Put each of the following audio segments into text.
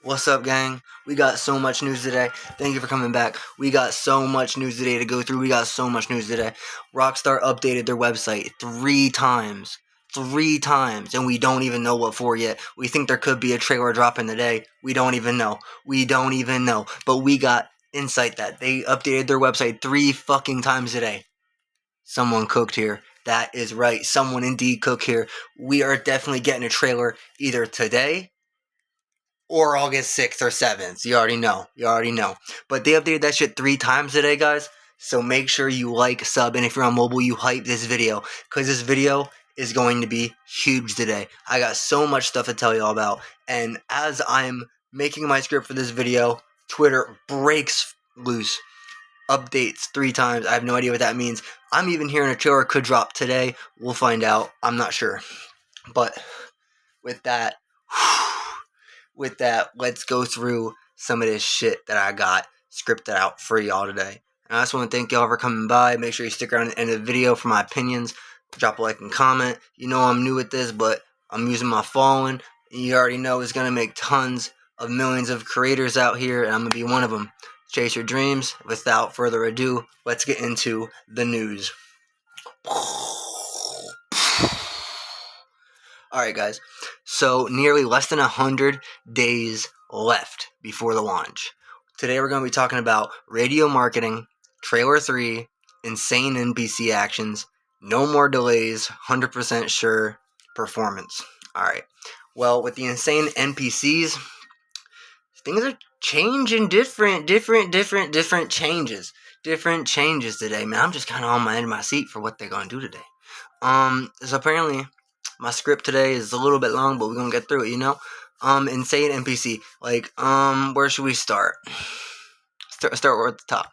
What's up, gang? We got so much news today. Thank you for coming back. We got so much news today to go through. We got so much news today. Rockstar updated their website 3 times. 3 times. And we don't even know what for yet. We think there could be a trailer dropping today. We don't even know. But we got insight that they updated their website 3 fucking times today. Someone cooked here. That is right. Someone indeed cooked here. We are definitely getting a trailer either today or August 6th or 7th. You already know. But they updated that shit 3 times today, guys. So make sure you like, sub, and if you're on mobile, you hype this video. Because this video is going to be huge today. I got so much stuff to tell y'all about. And as I'm making my script for this video, Twitter breaks loose. Updates 3 times. I have no idea what that means. I'm even hearing a trailer could drop today. We'll find out. I'm not sure. But with that, let's go through some of this shit that I got scripted out for y'all today. And I just want to thank y'all for coming by. Make sure you stick around at the end of the video for my opinions. Drop a like and comment. You know I'm new at this, but I'm using my following. You already know it's going to make tons of millions of creators out here, and I'm going to be one of them. Chase your dreams. Without further ado, let's get into the news. Alright, guys. So, nearly less than 100 days left before the launch. Today we're going to be talking about radio marketing, trailer 3, insane NPC actions, no more delays, 100% sure performance. Alright. Well, with the insane NPCs, things are changing different changes. Different changes today, man. I'm just kind of on my edge of my seat for what they're going to do today. So apparently, my script today is a little bit long, but we're going to get through it, you know? Insane NPC. Like, where should we start? Start at the top.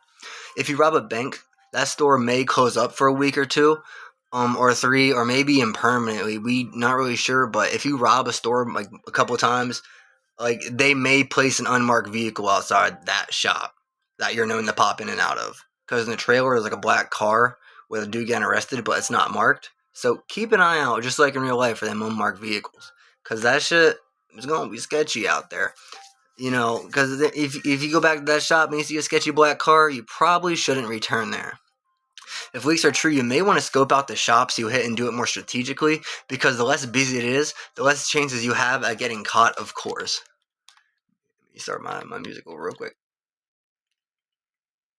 If you rob a bank, that store may close up for a week or 2, or 3, or maybe impermanently. We not really sure, but if you rob a store, like, a couple times, like, they may place an unmarked vehicle outside that shop that you're known to pop in and out of. Because in the trailer, there's like a black car with a dude getting arrested, but it's not marked. So keep an eye out, just like in real life, for them unmarked vehicles. Because that shit is going to be sketchy out there. You know, because if you go back to that shop and you see a sketchy black car, you probably shouldn't return there. If leaks are true, you may want to scope out the shops you hit and do it more strategically, because the less busy it is, the less chances you have at getting caught, of course. Let me start my music over real quick.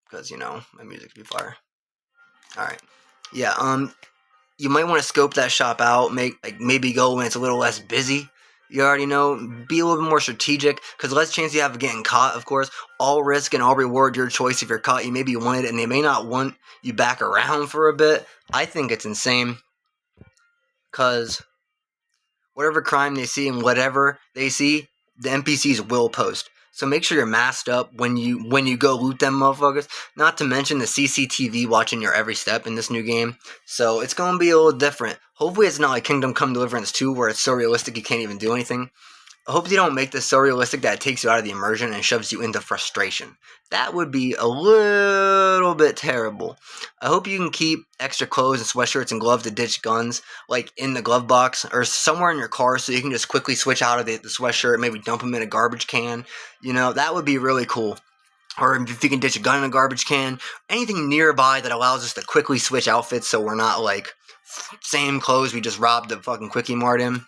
Because, you know, my music's be fire. Alright. Yeah, you might want to scope that shop out, maybe go when it's a little less busy. You already know, be a little bit more strategic, because less chance you have of getting caught, of course. All risk and all reward your choice. If you're caught, you may be wanted, and they may not want you back around for a bit. I think it's insane, because whatever crime they see and whatever they see, the NPCs will post. So make sure you're masked up when you go loot them motherfuckers. Not to mention the CCTV watching your every step in this new game. So it's going to be a little different. Hopefully it's not like Kingdom Come Deliverance 2 where it's so realistic you can't even do anything. I hope they don't make this so realistic that it takes you out of the immersion and shoves you into frustration. That would be a little bit terrible. I hope you can keep extra clothes and sweatshirts and gloves to ditch guns, like in the glove box or somewhere in your car, so you can just quickly switch out of the sweatshirt, maybe dump them in a garbage can. You know, that would be really cool. Or if you can ditch a gun in a garbage can, anything nearby that allows us to quickly switch outfits so we're not like, same clothes we just robbed the fucking Quickie Mart in.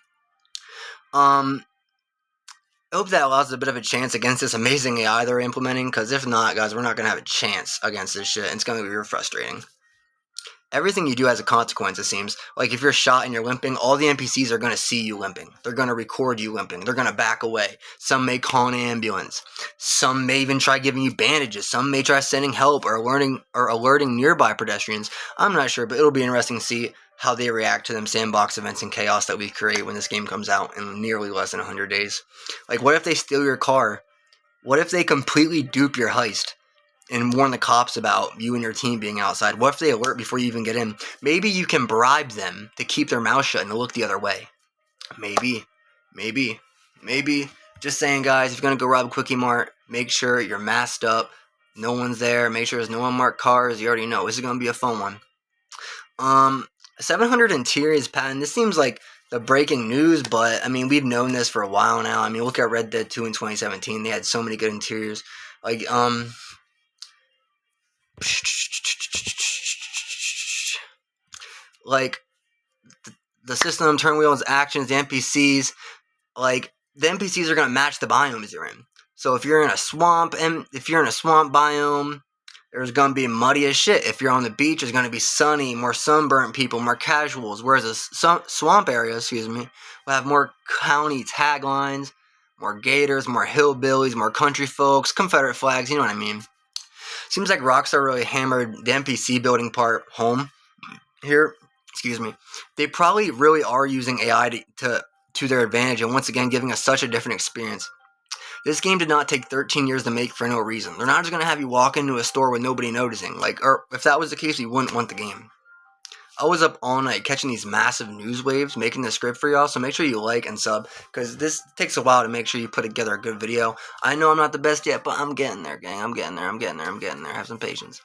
I hope that allows a bit of a chance against this amazing AI they're implementing, because if not, guys, we're not going to have a chance against this shit, and it's going to be real frustrating. Everything you do has a consequence, it seems. Like, if you're shot and you're limping, all the NPCs are going to see you limping. They're going to record you limping. They're going to back away. Some may call an ambulance. Some may even try giving you bandages. Some may try sending help or alerting nearby pedestrians. I'm not sure, but it'll be interesting to see how they react to them sandbox events and chaos that we create when this game comes out in nearly less than 100 days. Like, what if they steal your car? What if they completely dupe your heist and warn the cops about you and your team being outside? What if they alert before you even get in? Maybe you can bribe them to keep their mouth shut and to look the other way. Maybe. Just saying, guys, if you're going to go rob a Quickie Mart, make sure you're masked up. No one's there. Make sure there's no unmarked cars. You already know. This is going to be a fun one. 700 interiors patent. This seems like the breaking news, but I mean, we've known this for a while now. I mean, look at Red Dead 2 in 2017. They had so many good interiors. Like, like the system, turn wheels, actions, the NPCs. Like, the NPCs are gonna match the biomes you're in. So if you're in a swamp, and if you're in a swamp biome, there's gonna be muddy as shit. If you're on the beach, it's gonna be sunny, more sunburnt people, more casuals. Whereas a swamp area, will have more county taglines, more gators, more hillbillies, more country folks, Confederate flags. You know what I mean? Seems like Rockstar really hammered the NPC building part home here. They probably really are using AI to their advantage, and once again giving us such a different experience. This game did not take 13 years to make for no reason. They're not just going to have you walk into a store with nobody noticing. Like, or if that was the case, we wouldn't want the game. I was up all night catching these massive news waves, making the script for y'all, so make sure you like and sub, because this takes a while to make sure you put together a good video. I know I'm not the best yet, but I'm getting there, gang. I'm getting there. Have some patience.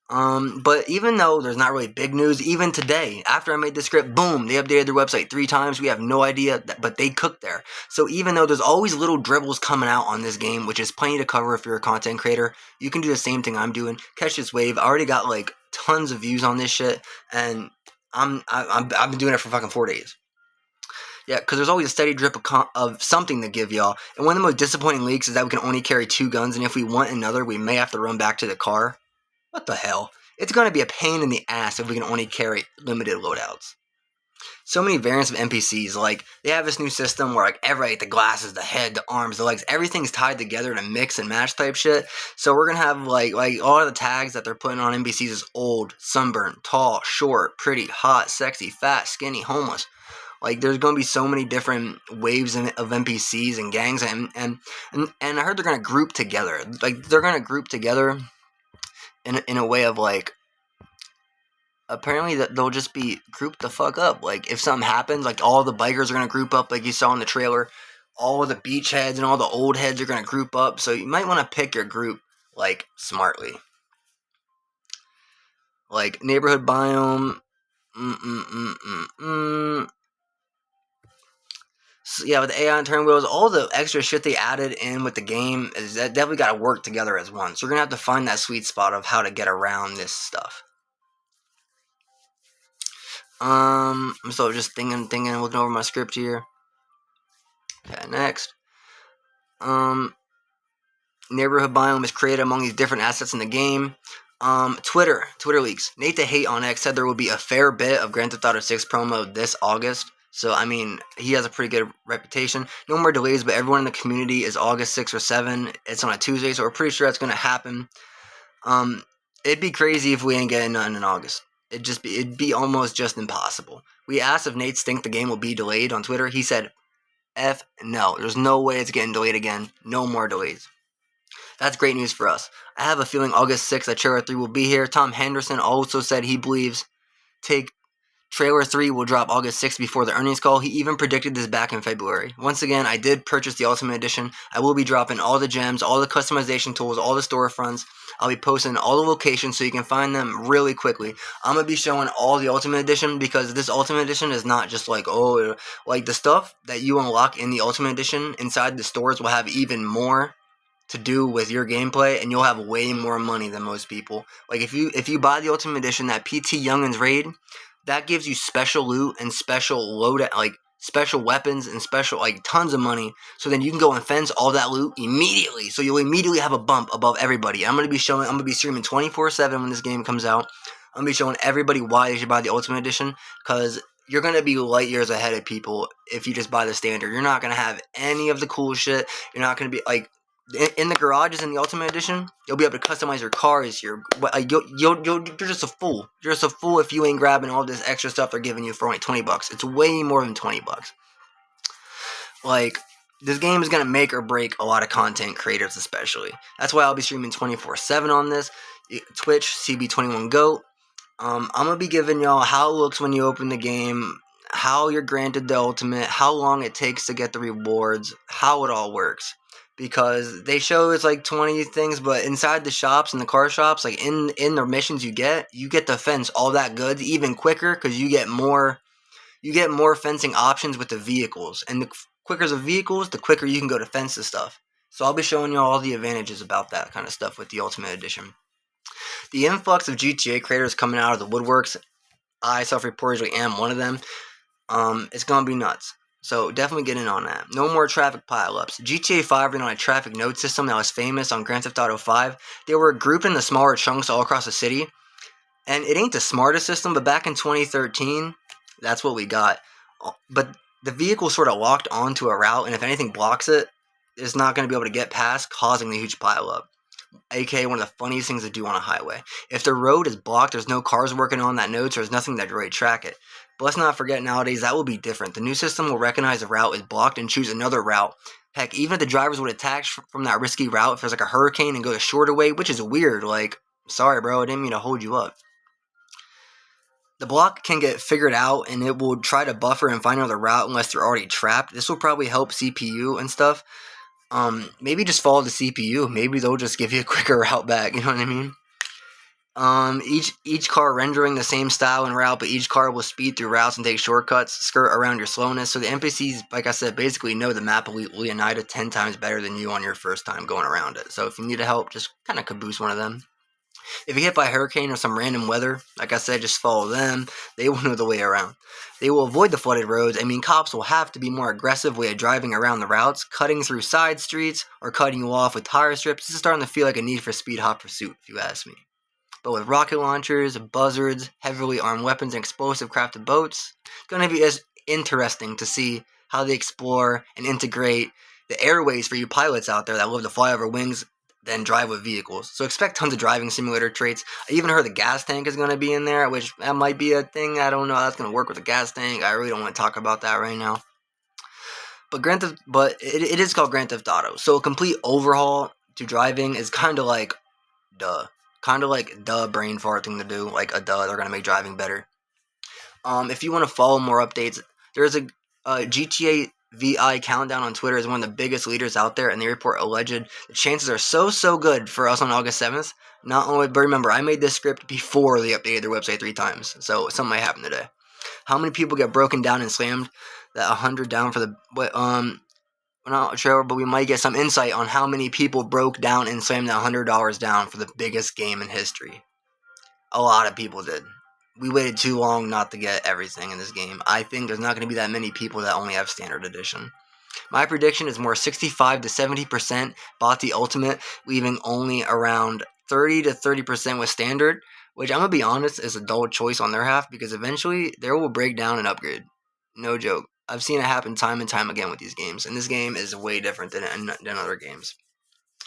But even though there's not really big news, even today, after I made the script, boom, they updated their website 3 times. We have no idea, but they cooked there. So even though there's always little dribbles coming out on this game, which is plenty to cover if you're a content creator, you can do the same thing I'm doing. Catch this wave. I already got like tons of views on this shit, and I've been doing it for fucking 4 days. Yeah, because there's always a steady drip of something to give y'all. And one of the most disappointing leaks is that we can only carry 2 guns, and if we want another, we may have to run back to the car. What the hell? It's going to be a pain in the ass if we can only carry limited loadouts. So many variants of NPCs, like, they have this new system where, like, the glasses, the head, the arms, the legs, everything's tied together to mix and match type shit. So we're going to have, like all of the tags that they're putting on NPCs is old, sunburned, tall, short, pretty, hot, sexy, fat, skinny, homeless. Like, there's going to be so many different waves of NPCs and gangs, and I heard they're going to group together. Like, they're going to group together in a way of, like, apparently that they'll just be grouped the fuck up. Like, if something happens, like, all the bikers are going to group up like you saw in the trailer. All of the beach heads and all the old heads are going to group up. So you might want to pick your group, like, smartly. Like, neighborhood biome. So, yeah, with the AI and turn wheels, all the extra shit they added in with the game is that definitely got to work together as one. So we're going to have to find that sweet spot of how to get around this stuff. So just thinking, looking over my script here. Okay, next. Neighborhood biome is created among these different assets in the game. Twitter leaks. Nate the Hate on X said there will be a fair bit of Grand Theft Auto 6 promo this August. So, I mean, he has a pretty good reputation. No more delays, but everyone in the community is August 6 or 7. It's on a Tuesday, so we're pretty sure that's going to happen. It'd be crazy if we ain't getting nothing in August. It'd be almost just impossible. We asked if Nate's think the game will be delayed on Twitter. He said, F no. There's no way it's getting delayed again. No more delays. That's great news for us. I have a feeling August 6th at Trailer 3 will be here. Tom Henderson also said he believes Trailer 3 will drop August 6th before the earnings call. He even predicted this back in February. Once again, I did purchase the Ultimate Edition. I will be dropping all the gems, all the customization tools, all the storefronts. I'll be posting all the locations so you can find them really quickly. I'm going to be showing all the Ultimate Edition because this Ultimate Edition is not just like, like the stuff that you unlock in the Ultimate Edition inside the stores will have even more to do with your gameplay, and you'll have way more money than most people. Like, if you buy the Ultimate Edition, that PT Youngins raid, that gives you special loot and special loadout, like special weapons and special, like, tons of money. So then you can go and fence all that loot immediately. So you'll immediately have a bump above everybody. I'm gonna be streaming 24/7 when this game comes out. I'm gonna be showing everybody why they should buy the Ultimate Edition, because you're gonna be light years ahead of people if you just buy the standard. You're not gonna have any of the cool shit. You're not gonna be like, in the garages in the Ultimate Edition, you'll be able to customize your cars. You're just a fool. You're just a fool if you ain't grabbing all this extra stuff they're giving you for only $20. It's way more than $20. Like, this game is gonna make or break a lot of content creators, especially. That's why I'll be streaming 24/7 on this. Twitch, CB21GOAT. I'm gonna be giving y'all how it looks when you open the game, how you're granted the ultimate, how long it takes to get the rewards, how it all works. Because they show it's like 20 things, but inside the shops and the car shops, like in the missions you get to fence all that goods even quicker because you get more you get more fencing options with the vehicles. And the quicker the vehicles, the quicker you can go to fence the stuff. So I'll be showing you all the advantages about that kind of stuff with the Ultimate Edition. The influx of GTA creators coming out of the woodworks, I self-reportedly am one of them. It's gonna be nuts. So definitely get in on that. No more traffic pileups. GTA 5 ran on a traffic node system that was famous on Grand Theft Auto 5. They were grouped into smaller chunks all across the city. And it ain't the smartest system, but back in 2013, that's what we got. But the vehicle sort of locked onto a route, and if anything blocks it, it's not going to be able to get past, causing the huge pileup. AKA one of the funniest things to do on a highway. If the road is blocked, there's no cars working on that node, so there's nothing to really track it. But let's not forget nowadays that will be different. The new system will recognize the route is blocked and choose another route. Heck, even if the drivers would attach from that risky route, if there's like a hurricane and go the shorter way, which is weird, like, sorry bro, I didn't mean to hold you up. The block can get figured out and it will try to buffer and find another route unless they're already trapped. This will probably help CPU and stuff. Maybe just follow the CPU. Maybe they'll just give you a quicker route back, you know what I mean? Each car rendering the same style and route, but each car will speed through routes and take shortcuts, skirt around your slowness. So the NPCs, like I said, basically know the map of Leonida 10 times better than you on your first time going around it. So if you need help, just kind of caboose one of them. If you get hit by a hurricane or some random weather, like I said, just follow them. They will know the way around. They will avoid the flooded roads. I mean, cops will have to be more aggressive way of driving around the routes, cutting through side streets, or cutting you off with tire strips. This is starting to feel like a Need for Speed Hot Pursuit, if you ask me. But with rocket launchers, buzzards, heavily armed weapons, and explosive crafted boats, it's going to be as interesting to see how they explore and integrate the airways for you pilots out there that love to fly over wings, then drive with vehicles. So expect tons of driving simulator traits. I even heard the gas tank is going to be in there, which that might be a thing. I don't know how that's going to work with the gas tank. I really don't want to talk about that right now. But it is called Grand Theft Auto. So a complete overhaul to driving is kind of like brain fart thing to do. Like they're going to make driving better. If you want to follow more updates, there's a GTA VI countdown on Twitter is one of the biggest leaders out there, and they report alleged the chances are so good for us on August 7th. Not only, but remember, I made this script before they updated their website 3 times, so something might happen today. How many people get broken down and slammed? That 100 down for the we're not sure, but we might get some insight on how many people broke down and slammed that $100 down for the biggest game in history. A lot of people did. We waited too long not to get everything in this game. I think there's not going to be that many people that only have Standard Edition. My prediction is more 65 to 70% bought the Ultimate, leaving only around 30 to 30% with Standard, which I'm going to be honest is a dull choice on their half because eventually they will break down and upgrade. No joke. I've seen it happen time and time again with these games, and this game is way different than other games.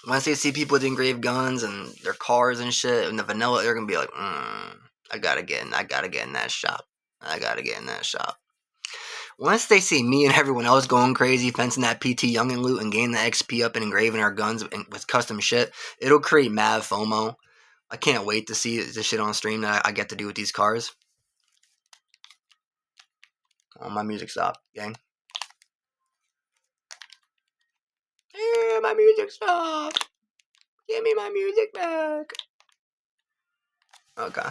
Once they see people with engraved guns and their cars and shit, and the vanilla, they're going to be like, I gotta get in that shop. Once they see me and everyone else going crazy, fencing that PT Youngin loot and getting the XP up and engraving our guns with custom shit, it'll create mad FOMO. I can't wait to see this shit on stream that I get to do with these cars. Oh, my music stopped, gang. Yeah, my music stopped. Give me my music back. Okay.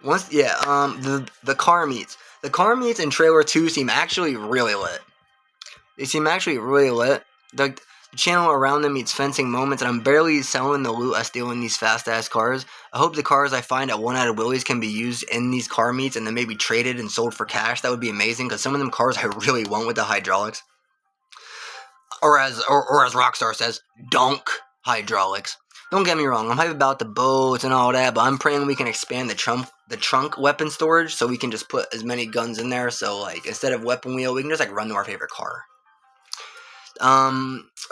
The car meets. The car meets in Trailer 2 seem actually really lit. The channel around them meets fencing moments, and I'm barely selling the loot I steal in these fast-ass cars. I hope the cars I find at One Eyed Willie's can be used in these car meets and then maybe traded and sold for cash. That would be amazing, because some of them cars I really want with the hydraulics. Or as Rockstar says, donk hydraulics. Don't get me wrong, I'm hyped about the boats and all that, but I'm praying we can expand the trunk weapon storage so we can just put as many guns in there. So, like, instead of weapon wheel, we can just, like, run to our favorite car.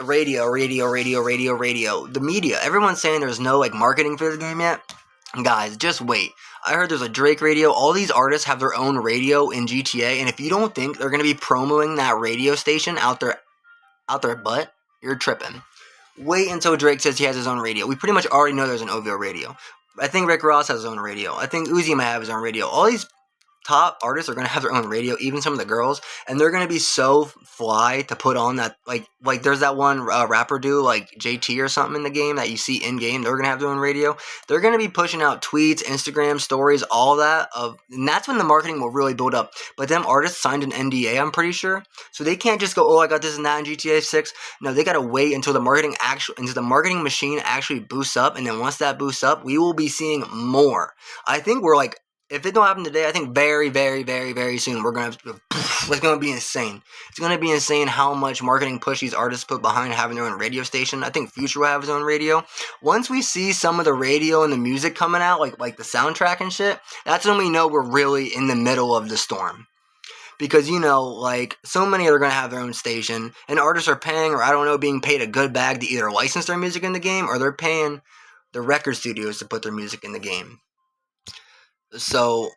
Radio. The media. Everyone's saying there's no, like, marketing for this game yet. Guys, just wait. I heard there's a Drake radio. All these artists have their own radio in GTA, and if you don't think they're going to be promoting that radio station out their butt, you're tripping. Wait until Drake says he has his own radio. We pretty much already know there's an OVO radio. I think Rick Ross has his own radio. I think Uzi might have his own radio. All these top artists are going to have their own radio, even some of the girls, and they're going to be so fly to put on that, like there's that one rapper dude, like JT or something in the game that you see in game. They're going to have their own radio. They're going to be pushing out tweets, Instagram stories, all that, and that's when the marketing will really build up. But them artists signed an NDA, I'm pretty sure, so they can't just go, oh, I got this and that in GTA 6. No, they got to wait until the marketing machine actually boosts up, and then once that boosts up, we will be seeing more. I think we're like, if it don't happen today, I think very, very, very, very soon it's gonna be insane. It's gonna be insane how much marketing push these artists put behind having their own radio station. I think Future will have his own radio. Once we see some of the radio and the music coming out, like the soundtrack and shit, that's when we know we're really in the middle of the storm. Because, like, so many are going to have their own station, and artists are paying, or I don't know, being paid a good bag to either license their music in the game, or they're paying the record studios to put their music in the game. So,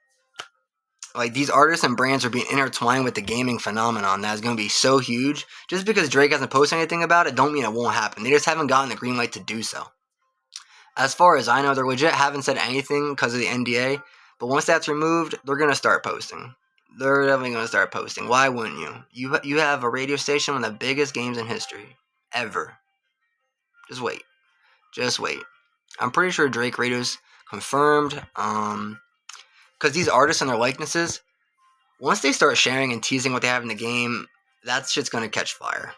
like, these artists and brands are being intertwined with the gaming phenomenon that is going to be so huge. Just because Drake hasn't posted anything about it, don't mean it won't happen. They just haven't gotten the green light to do so. As far as I know, they're legit haven't said anything because of the NDA, but once that's removed, they're going to start posting. They're definitely going to start posting. Why wouldn't you? You have a radio station, one of the biggest games in history. Ever. Just wait. Just wait. I'm pretty sure Drake radio's confirmed. Because these artists and their likenesses, once they start sharing and teasing what they have in the game, that shit's going to catch fire.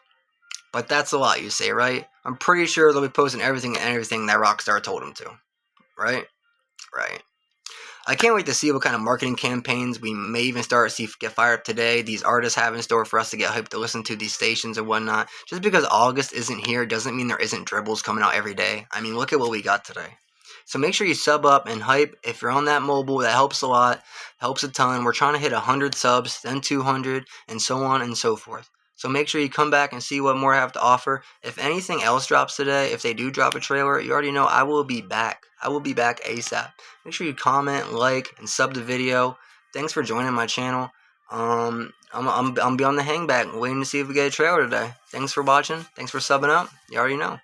But that's a lot, you say, right? I'm pretty sure they'll be posting everything that Rockstar told them to. Right? Right. I can't wait to see what kind of marketing campaigns we may even start to see get fired up today. These artists have in store for us to get hyped to listen to these stations and whatnot. Just because August isn't here doesn't mean there isn't dribbles coming out every day. I mean, look at what we got today. So make sure you sub up and hype. If you're on that mobile, that helps a lot. Helps a ton. We're trying to hit 100 subs, then 200, and so on and so forth. So make sure you come back and see what more I have to offer. If anything else drops today, if they do drop a trailer, you already know I will be back. I will be back ASAP. Make sure you comment, like, and sub the video. Thanks for joining my channel. I'm be on the hang back, waiting to see if we get a trailer today. Thanks for watching. Thanks for subbing up. You already know.